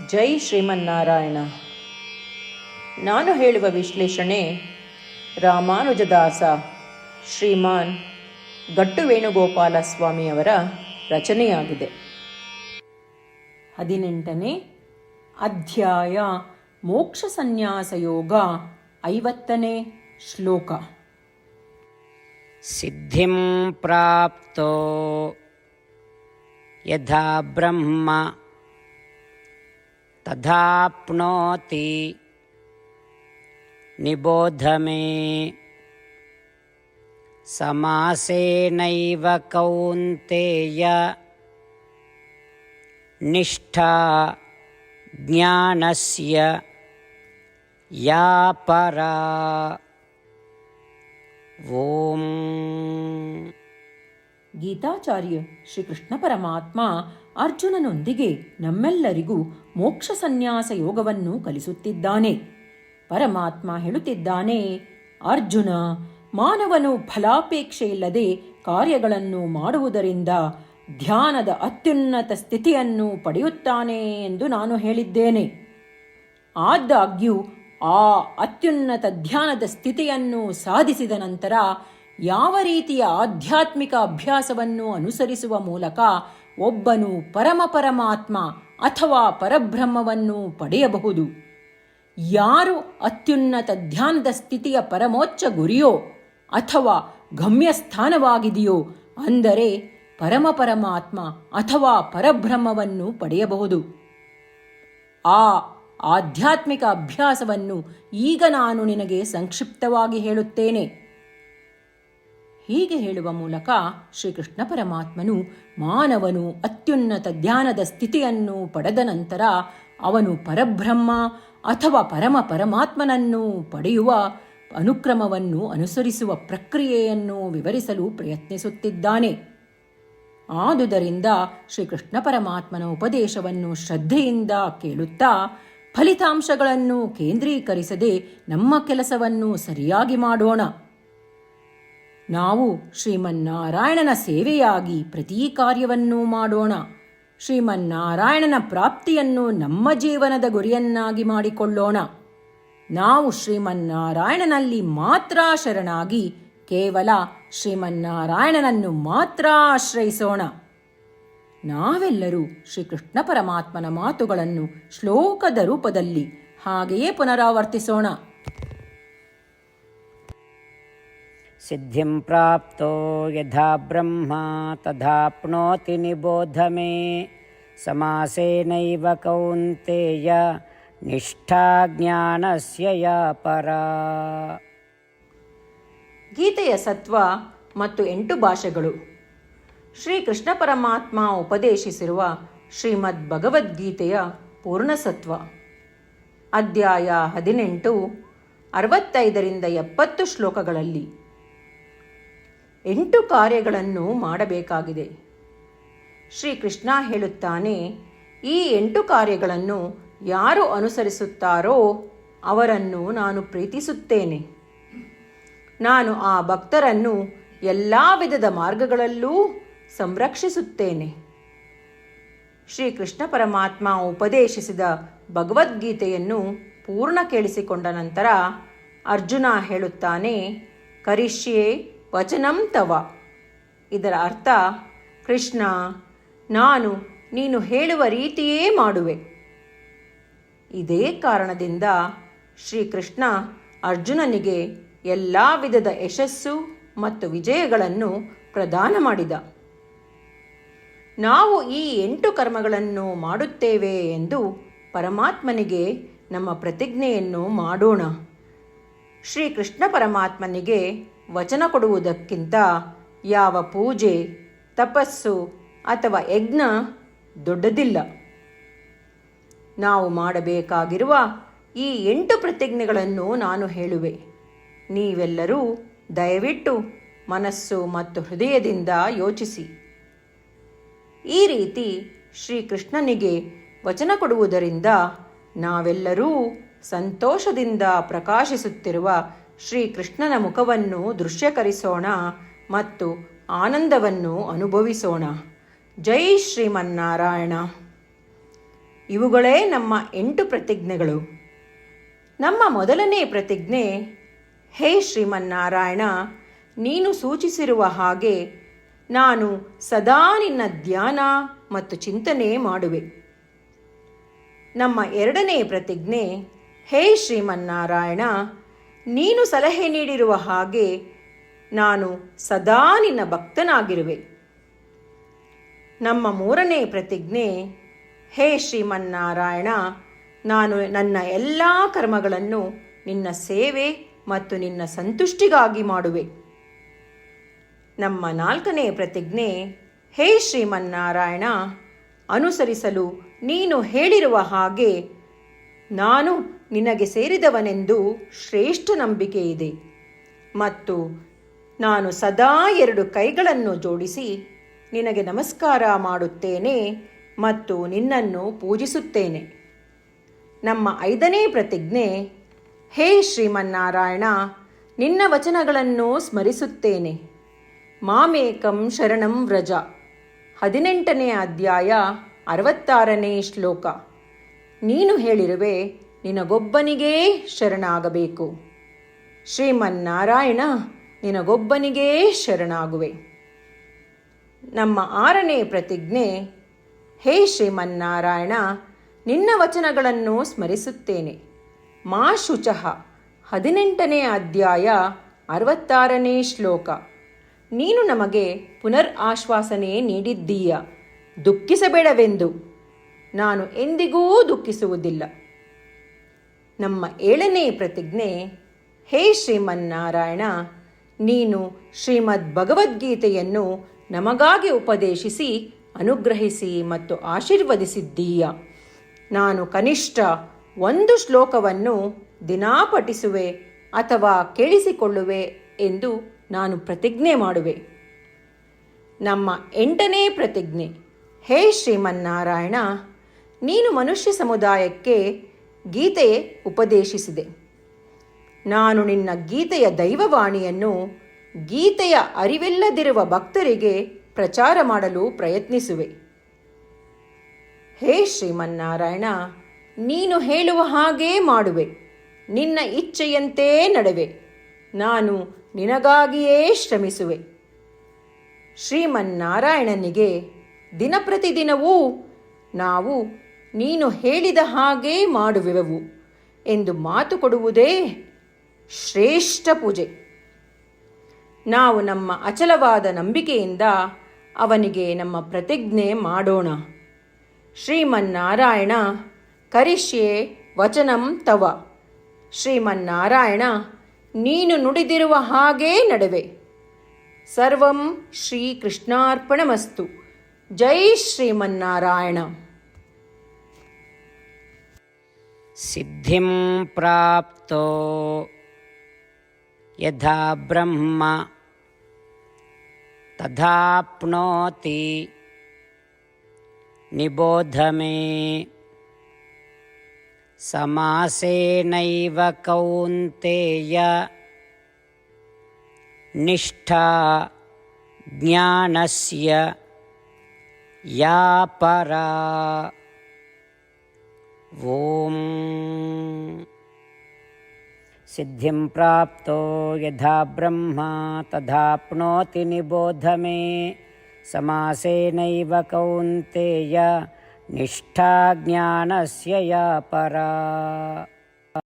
ಜೈ ಶ್ರೀಮನ್ನಾರಾಯಣ. ನಾನು ಹೇಳುವ ವಿಶ್ಲೇಷಣೆ ರಾಮಾನುಜದಾಸ ಶ್ರೀಮಾನ್ ಗಟ್ಟು ವೇಣುಗೋಪಾಲ ಸ್ವಾಮಿಯವರ ರಚನೆಯಾಗಿದೆ. 18ನೇ ಅಧ್ಯಾಯ ಮೋಕ್ಷ ಸನ್ಯಾಸ ಯೋಗ. 50ನೇ ಶ್ಲೋಕ. ಸಿದ್ಧಿಂ ಪ್ರಾಪ್ತೋ ಯಥಾ ಬ್ರಹ್ಮ ತಥಾಪ್ನೋತಿ ನಿಬೋಧ ಮೇ. ಸಮಾಸೇನೈವ ಕೌಂತೇಯ ನಿಷ್ಠಾ ಜ್ಞಾನಸ್ಯ ಯಾ ಪರಾ. ಓಂ. ಗೀತಾಚಾರ್ಯ ಶ್ರೀಕೃಷ್ಣ ಪರಮಾತ್ಮ ಅರ್ಜುನನೊಂದಿಗೆ ನಮ್ಮೆಲ್ಲರಿಗೂ ಮೋಕ್ಷ ಸನ್ಯಾಸ ಯೋಗವನ್ನು ಕಲಿಸುತ್ತಿದ್ದಾನೆ. ಪರಮಾತ್ಮ ಹೇಳುತ್ತಿದ್ದಾನೆ, ಅರ್ಜುನ, ಮಾನವನು ಫಲಾಪೇಕ್ಷೆಯಿಲ್ಲದೆ ಕಾರ್ಯಗಳನ್ನು ಮಾಡುವುದರಿಂದ ಧ್ಯಾನದ ಅತ್ಯುನ್ನತ ಸ್ಥಿತಿಯನ್ನು ಪಡೆಯುತ್ತಾನೆ ಎಂದು ನಾನು ಹೇಳಿದ್ದೇನೆ. ಆದಾಗ್ಯೂ ಆ ಅತ್ಯುನ್ನತ ಧ್ಯಾನದ ಸ್ಥಿತಿಯನ್ನು ಸಾಧಿಸಿದ ನಂತರ ಯಾವ ರೀತಿಯ ಆಧ್ಯಾತ್ಮಿಕ ಅಭ್ಯಾಸವನ್ನು ಅನುಸರಿಸುವ ಮೂಲಕ ಒಬ್ಬನು ಪರಮಾತ್ಮ ಅಥವಾ ಪರಬ್ರಹ್ಮವನ್ನು ಪಡೆಯಬಹುದು? ಯಾರು ಅತ್ಯುನ್ನತ ಧ್ಯಾನದ ಸ್ಥಿತಿಯ ಪರಮೋಚ್ಚ ಗುರಿಯೋ ಅಥವಾ ಗಮ್ಯಸ್ಥಾನವಾಗಿದೆಯೋ ಅಂದರೆ ಪರಮಾತ್ಮ ಅಥವಾ ಪರಬ್ರಹ್ಮವನ್ನು ಪಡೆಯಬಹುದು. ಆ ಆಧ್ಯಾತ್ಮಿಕ ಅಭ್ಯಾಸವನ್ನು ಈಗ ನಾನು ನಿನಗೆ ಸಂಕ್ಷಿಪ್ತವಾಗಿ ಹೇಳುತ್ತೇನೆ. ಹೀಗೆ ಹೇಳುವ ಮೂಲಕ ಶ್ರೀಕೃಷ್ಣ ಪರಮಾತ್ಮನು ಮಾನವನು ಅತ್ಯುನ್ನತ ಧ್ಯಾನದ ಸ್ಥಿತಿಯನ್ನು ಪಡೆದ ನಂತರ ಅವನು ಪರಬ್ರಹ್ಮ ಅಥವಾ ಪರಮಾತ್ಮನನ್ನು ಪಡೆಯುವ ಅನುಕ್ರಮವನ್ನು ಅನುಸರಿಸುವ ಪ್ರಕ್ರಿಯೆಯನ್ನು ವಿವರಿಸಲು ಪ್ರಯತ್ನಿಸುತ್ತಿದ್ದಾನೆ. ಆದುದರಿಂದ ಶ್ರೀಕೃಷ್ಣ ಪರಮಾತ್ಮನ ಉಪದೇಶವನ್ನು ಶ್ರದ್ಧೆಯಿಂದ ಕೇಳುತ್ತಾ ಫಲಿತಾಂಶಗಳನ್ನು ಕೇಂದ್ರೀಕರಿಸದೆ ನಮ್ಮ ಕೆಲಸವನ್ನು ಸರಿಯಾಗಿ ಮಾಡೋಣ. ನಾವು ಶ್ರೀಮನ್ನಾರಾಯಣನ ಸೇವೆಯಾಗಿ ಪ್ರತಿ ಕಾರ್ಯವನ್ನು ಮಾಡೋಣ. ಶ್ರೀಮನ್ನಾರಾಯಣನ ಪ್ರಾಪ್ತಿಯನ್ನು ನಮ್ಮ ಜೀವನದ ಗುರಿಯನ್ನಾಗಿ ಮಾಡಿಕೊಳ್ಳೋಣ. ನಾವು ಶ್ರೀಮನ್ನಾರಾಯಣನಲ್ಲಿ ಮಾತ್ರ ಶರಣಾಗಿ ಕೇವಲ ಶ್ರೀಮನ್ನಾರಾಯಣನನ್ನು ಮಾತ್ರ ಆಶ್ರಯಿಸೋಣ. ನಾವೆಲ್ಲರೂ ಶ್ರೀಕೃಷ್ಣ ಪರಮಾತ್ಮನ ಮಾತುಗಳನ್ನು ಶ್ಲೋಕದ ರೂಪದಲ್ಲಿ ಹಾಗೆಯೇ ಪುನರಾವರ್ತಿಸೋಣ. ಸಿದ್ಧಿಂ ಪ್ರಾಪ್ತೋ ಯಥಾ ಬ್ರಹ್ಮ ತಥಾಪ್ನೋತಿ ನಿಬೋಧ ಮೇ. ಸಮಾಸೇನೈವ ಕೌಂತೇಯ ನಿಷ್ಠಾ ಜ್ಞಾನಸ್ಯ ಯಾ ಪರಾ. ಗೀತೆಯ ಸತ್ವ ಮತ್ತು 8 ಭಾಷೆಗಳು. ಶ್ರೀಕೃಷ್ಣ ಪರಮಾತ್ಮ ಉಪದೇಶಿಸಿರುವ ಶ್ರೀಮದ್ ಭಗವದ್ಗೀತೆಯ ಪೂರ್ಣಸತ್ವ. ಅಧ್ಯಾಯ 18, 65ರಿಂದ 70 ಶ್ಲೋಕಗಳಲ್ಲಿ 8 ಕಾರ್ಯಗಳನ್ನು ಮಾಡಬೇಕಾಗಿದೆ. ಶ್ರೀಕೃಷ್ಣ ಹೇಳುತ್ತಾನೆ, ಈ 8 ಕಾರ್ಯಗಳನ್ನು ಯಾರು ಅನುಸರಿಸುತ್ತಾರೋ ಅವರನ್ನು ನಾನು ಪ್ರೀತಿಸುತ್ತೇನೆ. ನಾನು ಆ ಭಕ್ತರನ್ನು ಎಲ್ಲ ವಿಧದ ಮಾರ್ಗಗಳಲ್ಲೂ ಸಂರಕ್ಷಿಸುತ್ತೇನೆ. ಶ್ರೀಕೃಷ್ಣ ಪರಮಾತ್ಮ ಉಪದೇಶಿಸಿದ ಭಗವದ್ಗೀತೆಯನ್ನು ಪೂರ್ಣ ಕೇಳಿಸಿಕೊಂಡ ನಂತರ ಅರ್ಜುನ ಹೇಳುತ್ತಾನೆ, ಕರಿಷ್ಯೆ ವಚನಂ ತವ. ಇದರ ಅರ್ಥ, ಕೃಷ್ಣ, ನಾನು ನೀನು ಹೇಳುವ ರೀತಿಯೇ ಮಾಡುವೆ. ಇದೇ ಕಾರಣದಿಂದ ಶ್ರೀಕೃಷ್ಣ ಅರ್ಜುನನಿಗೆ ಎಲ್ಲ ವಿಧದ ಯಶಸ್ಸು ಮತ್ತು ವಿಜಯಗಳನ್ನು ಪ್ರದಾನ ಮಾಡಿದ. ನಾವು ಈ 8 ಕರ್ಮಗಳನ್ನು ಮಾಡುತ್ತೇವೆ ಎಂದು ಪರಮಾತ್ಮನಿಗೆ ನಮ್ಮ ಪ್ರತಿಜ್ಞೆಯನ್ನು ಮಾಡೋಣ. ಶ್ರೀಕೃಷ್ಣ ಪರಮಾತ್ಮನಿಗೆ ವಚನ ಕೊಡುವುದಕ್ಕಿಂತ ಯಾವ ಪೂಜೆ, ತಪಸ್ಸು ಅಥವಾ ಯಜ್ಞ ದೊಡ್ಡದಿಲ್ಲ. ನಾವು ಮಾಡಬೇಕಾಗಿರುವ ಈ 8 ಪ್ರತಿಜ್ಞೆಗಳನ್ನು ನಾನು ಹೇಳುವೆ. ನೀವೆಲ್ಲರೂ ದಯವಿಟ್ಟು ಮನಸ್ಸು ಮತ್ತು ಹೃದಯದಿಂದ ಯೋಚಿಸಿ. ಈ ರೀತಿ ಶ್ರೀಕೃಷ್ಣನಿಗೆ ವಚನ ಕೊಡುವುದರಿಂದ ನಾವೆಲ್ಲರೂ ಸಂತೋಷದಿಂದ ಪ್ರಕಾಶಿಸುತ್ತಿರುವ ಶ್ರೀಕೃಷ್ಣನ ಮುಖವನ್ನು ದೃಶ್ಯಕರಿಸೋಣ ಮತ್ತು ಆನಂದವನ್ನು ಅನುಭವಿಸೋಣ. ಜೈ ಶ್ರೀಮನ್ನಾರಾಯಣ. ಇವುಗಳೇ ನಮ್ಮ 8 ಪ್ರತಿಜ್ಞೆಗಳು. ನಮ್ಮ ಮೊದಲನೇ ಪ್ರತಿಜ್ಞೆ, ಹೇ ಶ್ರೀಮನ್ನಾರಾಯಣ, ನೀನು ಸೂಚಿಸಿರುವ ಹಾಗೆ ನಾನು ಸದಾ ನಿನ್ನ ಧ್ಯಾನ ಮತ್ತು ಚಿಂತನೆ ಮಾಡುವೆ. ನಮ್ಮ ಎರಡನೇ ಪ್ರತಿಜ್ಞೆ, ಹೇ ಶ್ರೀಮನ್ನಾರಾಯಣ, ನೀನು ಸಲಹೆ ನೀಡಿರುವ ಹಾಗೆ ನಾನು ಸದಾ ನಿನ್ನ ಭಕ್ತನಾಗಿರುವೆ. ನಮ್ಮ ಮೂರನೇ ಪ್ರತಿಜ್ಞೆ, ಹೇ ಶ್ರೀಮನ್ನಾರಾಯಣ, ನಾನು ನನ್ನ ಎಲ್ಲ ಕರ್ಮಗಳನ್ನು ನಿನ್ನ ಸೇವೆ ಮತ್ತು ನಿನ್ನ ಸಂತುಷ್ಟಿಗಾಗಿ ಮಾಡುವೆ. ನಮ್ಮ ನಾಲ್ಕನೇ ಪ್ರತಿಜ್ಞೆ, ಹೇ ಶ್ರೀಮನ್ನಾರಾಯಣ, ಅನುಸರಿಸಲು ನೀನು ಹೇಳಿರುವ ಹಾಗೆ ನಾನು ನಿನಗೆ ಸೇರಿದವನೆಂದು ಶ್ರೇಷ್ಠ ನಂಬಿಕೆ ಇದೆ ಮತ್ತು ನಾನು ಸದಾ 2 ಕೈಗಳನ್ನು ಜೋಡಿಸಿ ನಿನಗೆ ನಮಸ್ಕಾರ ಮಾಡುತ್ತೇನೆ ಮತ್ತು ನಿನ್ನನ್ನು ಪೂಜಿಸುತ್ತೇನೆ. ನಮ್ಮ 5ನೇ ಪ್ರತಿಜ್ಞೆ, ಹೇ ಶ್ರೀಮನ್ನಾರಾಯಣ, ನಿನ್ನ ವಚನಗಳನ್ನು ಸ್ಮರಿಸುತ್ತೇನೆ. ಮಾಮೇಕಂ ಶರಣಂ ವ್ರಜ, 18ನೇ ಅಧ್ಯಾಯ 66ನೇ ಶ್ಲೋಕ. ನೀನು ಹೇಳಿರುವೆ, ನಿನಗೊಬ್ಬನಿಗೇ ಶರಣಾಗಬೇಕು. ಶ್ರೀಮನ್ನಾರಾಯಣ, ನಿನಗೊಬ್ಬನಿಗೇ ಶರಣಾಗುವೆ. ನಮ್ಮ 6ನೇ ಪ್ರತಿಜ್ಞೆ, ಹೇ ಶ್ರೀಮನ್ನಾರಾಯಣ, ನಿನ್ನ ವಚನಗಳನ್ನು ಸ್ಮರಿಸುತ್ತೇನೆ. ಮಾ ಶುಚಃ, 18ನೇ ಅಧ್ಯಾಯ 66ನೇ ಶ್ಲೋಕ. ನೀನು ನಮಗೆ ಪುನರ್ ಆಶ್ವಾಸನೆ ನೀಡಿದ್ದೀಯ, ದುಃಖಿಸಬೇಡವೆಂದು. ನಾನು ಎಂದಿಗೂ ದುಃಖಿಸುವುದಿಲ್ಲ. ನಮ್ಮ 7ನೇ ಪ್ರತಿಜ್ಞೆ, ಹೇ ಶ್ರೀಮನ್ನಾರಾಯಣ, ನೀನು ಶ್ರೀಮದ್ ಭಗವದ್ಗೀತೆಯನ್ನು ನಮಗಾಗಿ ಉಪದೇಶಿಸಿ ಅನುಗ್ರಹಿಸಿ ಮತ್ತು ಆಶೀರ್ವದಿಸಿದ್ದೀಯ. ನಾನು ಕನಿಷ್ಠ 1 ಶ್ಲೋಕವನ್ನು ದಿನಾ ಪಠಿಸುವೆ ಅಥವಾ ಕೇಳಿಸಿಕೊಳ್ಳುವೆ ಎಂದು ನಾನು ಪ್ರತಿಜ್ಞೆ ಮಾಡುವೆ. ನಮ್ಮ 8ನೇ ಪ್ರತಿಜ್ಞೆ, ಹೇ ಶ್ರೀಮನ್ನಾರಾಯಣ, ನೀನು ಮನುಷ್ಯ ಸಮುದಾಯಕ್ಕೆ ಗೀತೆ ಉಪದೇಶಿಸಿದೆ. ನಾನು ನಿನ್ನ ಗೀತೆಯ ದೈವವಾಣಿಯನ್ನು ಗೀತೆಯ ಅರಿವಿಲ್ಲದಿರುವ ಭಕ್ತರಿಗೆ ಪ್ರಚಾರ ಮಾಡಲು ಪ್ರಯತ್ನಿಸುವೆ. ಹೇ ಶ್ರೀಮನ್ನಾರಾಯಣ, ನೀನು ಹೇಳುವ ಹಾಗೇ ಮಾಡುವೆ. ನಿನ್ನ ಇಚ್ಛೆಯಂತೆ ನಡೆವೆ. ನಾನು ನಿನಗಾಗಿಯೇ ಶ್ರಮಿಸುವೆ. ಶ್ರೀಮನ್ನಾರಾಯಣನಿಗೆ ದಿನಪ್ರತಿದಿನವೂ ನಾವು ನೀನು ಹೇಳಿದ ಹಾಗೇ ಮಾಡುವೆವು ಎಂದು ಮಾತು ಕೊಡುವುದೇ ಶ್ರೇಷ್ಠ ಪೂಜೆ. ನಾವು ನಮ್ಮ ಅಚಲವಾದ ನಂಬಿಕೆಯಿಂದ ಅವನಿಗೆ ನಮ್ಮ ಪ್ರತಿಜ್ಞೆ ಮಾಡೋಣ. ಶ್ರೀಮನ್ನಾರಾಯಣ, ಕರಿಷ್ಯೆ ವಚನಂ ತವ. ಶ್ರೀಮನ್ನಾರಾಯಣ, ನೀನು ನುಡಿದಿರುವ ಹಾಗೇ ನಡೆವೆ. ಸರ್ವಂ ಶ್ರೀಕೃಷ್ಣಾರ್ಪಣಮಸ್ತು. ಜೈ ಶ್ರೀಮನ್ನಾರಾಯಣ. ಸಿದ್ಧಿಂ ಪ್ರಾಪ್ತೋ ಯಥಾ ಬ್ರಹ್ಮ ತಥಾಪ್ನೋತಿ ನಿಬೋಧ ಮೇ. ಸಮಾಸೇನೈವ ಕೌಂತೇಯ ನಿಷ್ಠಾ ಜ್ಞಾನಸ್ಯ ಯಾ ಪರಾ. ಓಂ ಸಿದ್ಧಿಂ ಪ್ರಾಪ್ತೋ ಯಥಾ ಬ್ರಹ್ಮ ತಥಾಪ್ನೋತಿ ನಿಬೋಧ ಮೇ. ಸಮಾಸೇನೈವ ಕೌಂತೇಯ ನಿಷ್ಠಾ ಜ್ಞಾನಸ್ಯ ಯಾ ಪರಾ.